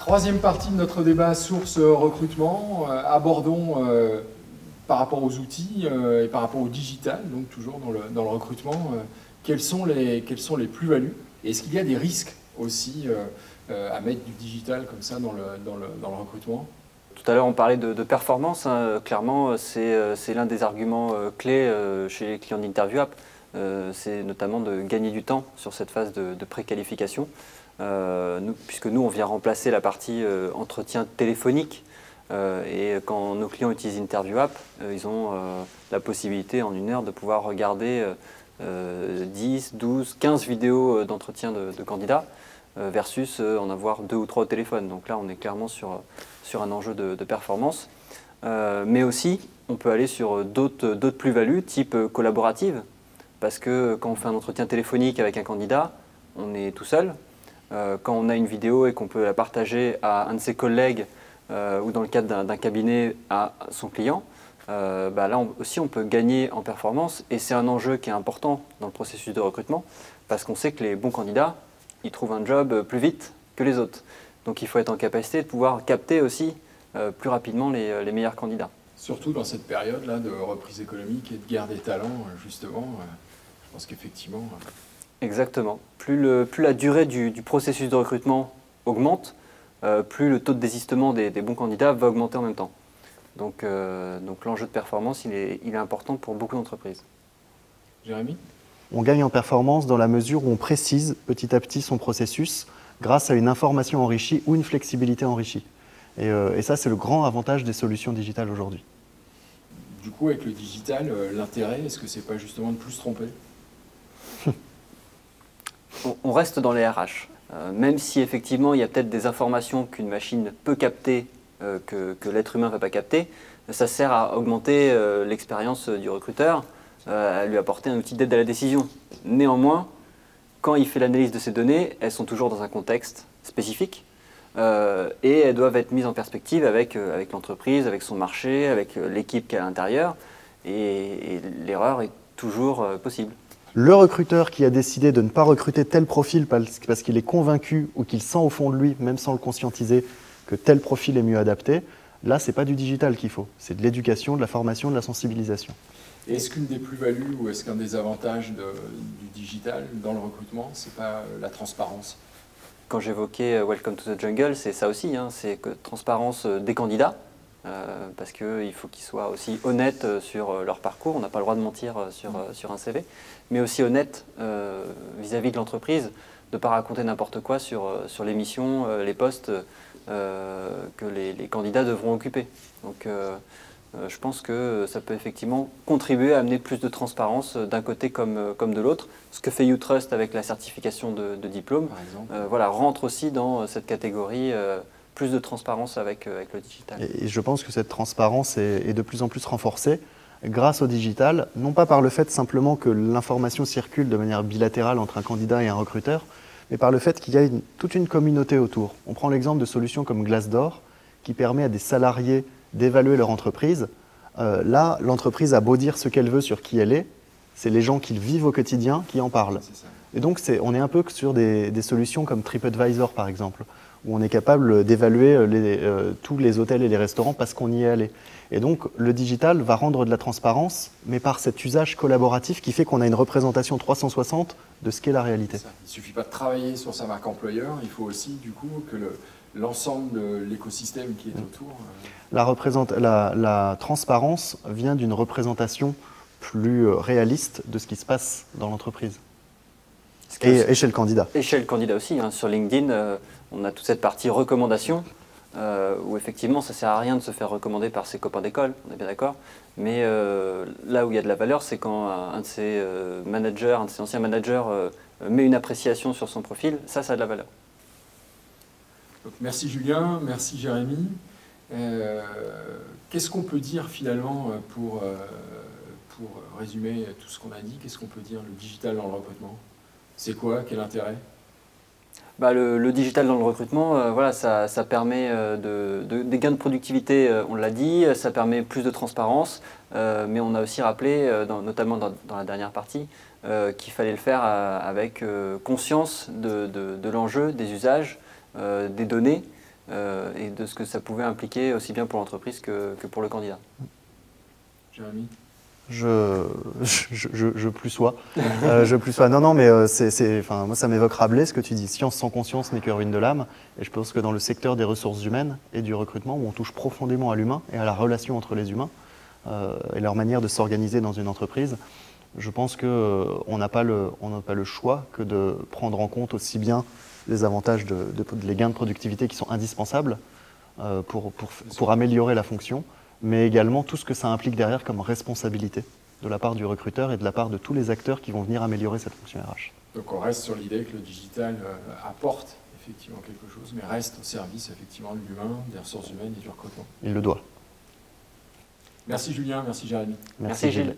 Troisième partie de notre débat source recrutement. Abordons par rapport aux outils et par rapport au digital, donc toujours dans le recrutement, quelles sont les plus-values? Est-ce qu'il y a des risques aussi à mettre du digital comme ça dans le recrutement? Tout à l'heure, on parlait de performance. Hein. Clairement, c'est l'un des arguments clés chez les clients d'InterviewApp. C'est notamment de gagner du temps sur cette phase de préqualification. Puisque nous, on vient remplacer la partie entretien téléphonique. Et quand nos clients utilisent InterviewApp, ils ont la possibilité en 1 heure de pouvoir regarder 10, 12, 15 vidéos d'entretien de candidats versus en avoir 2 ou 3 au téléphone. Donc là, on est clairement sur un enjeu de performance. Mais aussi, on peut aller sur d'autres plus-values, type collaborative, parce que quand on fait un entretien téléphonique avec un candidat, on est tout seul. Quand on a une vidéo et qu'on peut la partager à un de ses collègues ou dans le cadre d'un cabinet à son client, là aussi on peut gagner en performance et c'est un enjeu qui est important dans le processus de recrutement parce qu'on sait que les bons candidats, ils trouvent un job plus vite que les autres. Donc il faut être en capacité de pouvoir capter aussi plus rapidement les meilleurs candidats. Surtout dans cette période-là de reprise économique et de guerre des talents, justement, je pense qu'effectivement... Exactement. Plus la durée du processus de recrutement augmente, plus le taux de désistement des bons candidats va augmenter en même temps. Donc l'enjeu de performance, il est important pour beaucoup d'entreprises. Jérémy ? On gagne en performance dans la mesure où on précise petit à petit son processus grâce à une information enrichie ou une flexibilité enrichie. Et ça, c'est le grand avantage des solutions digitales aujourd'hui. Du coup, avec le digital, l'intérêt, est-ce que c'est pas justement de plus se tromper ? On reste dans les RH. Même si effectivement il y a peut-être des informations qu'une machine peut capter, que l'être humain ne va pas capter, ça sert à augmenter l'expérience du recruteur, à lui apporter un outil d'aide à la décision. Néanmoins, quand il fait l'analyse de ces données, elles sont toujours dans un contexte spécifique et elles doivent être mises en perspective avec l'entreprise, avec son marché, avec l'équipe qui est à l'intérieur et l'erreur est toujours possible. Le recruteur qui a décidé de ne pas recruter tel profil parce qu'il est convaincu ou qu'il sent au fond de lui, même sans le conscientiser, que tel profil est mieux adapté, là, ce n'est pas du digital qu'il faut. C'est de l'éducation, de la formation, de la sensibilisation. Est-ce qu'une des plus-values ou est-ce qu'un des avantages du digital dans le recrutement, ce n'est pas la transparence? Quand j'évoquais Welcome to the Jungle, c'est ça aussi, hein, c'est que transparence des candidats, parce qu'il faut qu'ils soient aussi honnêtes sur leur parcours, on n'a pas le droit de mentir sur un CV, mais aussi honnêtes vis-à-vis de l'entreprise, de ne pas raconter n'importe quoi sur les missions, les postes que les candidats devront occuper. Donc je pense que ça peut effectivement contribuer à amener plus de transparence d'un côté comme de l'autre. Ce que fait YouTrust avec la certification de diplôme, voilà, rentre aussi dans cette catégorie plus de transparence avec le digital. Et je pense que cette transparence est de plus en plus renforcée grâce au digital, non pas par le fait simplement que l'information circule de manière bilatérale entre un candidat et un recruteur, mais par le fait qu'il y a toute une communauté autour. On prend l'exemple de solutions comme Glassdoor, qui permet à des salariés d'évaluer leur entreprise. Là, l'entreprise a beau dire ce qu'elle veut sur qui elle est, c'est les gens qui le vivent au quotidien qui en parlent. Et donc, on est un peu sur des solutions comme TripAdvisor, par exemple, où on est capable d'évaluer tous les hôtels et les restaurants parce qu'on y est allé. Et donc, le digital va rendre de la transparence, mais par cet usage collaboratif qui fait qu'on a une représentation 360 de ce qu'est la réalité. Il ne suffit pas de travailler sur sa marque employeur, il faut aussi, du coup, que l'ensemble de l'écosystème qui est autour... La transparence vient d'une représentation plus réaliste de ce qui se passe dans l'entreprise. Et chez le candidat. Et chez le candidat aussi. Hein. Sur LinkedIn, on a toute cette partie recommandation, où effectivement, ça ne sert à rien de se faire recommander par ses copains d'école, on est bien d'accord. Mais là où il y a de la valeur, c'est quand un de ses managers, un de ses anciens managers met une appréciation sur son profil, ça a de la valeur. Donc, merci Julien, merci Jérémy. Qu'est-ce qu'on peut dire finalement pour résumer tout ce qu'on a dit? Qu'est-ce qu'on peut dire le digital dans le recrutement? C'est quoi? Quel intérêt? Le digital dans le recrutement, voilà, ça permet des gains de productivité, on l'a dit, ça permet plus de transparence, mais on a aussi rappelé, notamment dans la dernière partie, qu'il fallait le faire avec conscience de l'enjeu, des usages, des données, et de ce que ça pouvait impliquer aussi bien pour l'entreprise que pour le candidat. Jérémy? Je plus sois. Je plus sois. Non, mais enfin, moi, ça m'évoque Rabelais, ce que tu dis. Science sans conscience n'est que ruine de l'âme. Et je pense que dans le secteur des ressources humaines et du recrutement, où on touche profondément à l'humain et à la relation entre les humains et leur manière de s'organiser dans une entreprise, je pense qu'on n'a pas le choix que de prendre en compte aussi bien les avantages, les gains de productivité qui sont indispensables pour améliorer la fonction, mais également tout ce que ça implique derrière comme responsabilité de la part du recruteur et de la part de tous les acteurs qui vont venir améliorer cette fonction RH. Donc on reste sur l'idée que le digital apporte effectivement quelque chose, mais reste au service effectivement de l'humain, des ressources humaines et du recrutement. Il le doit. Merci Julien, merci Jérémy. Merci Gilles.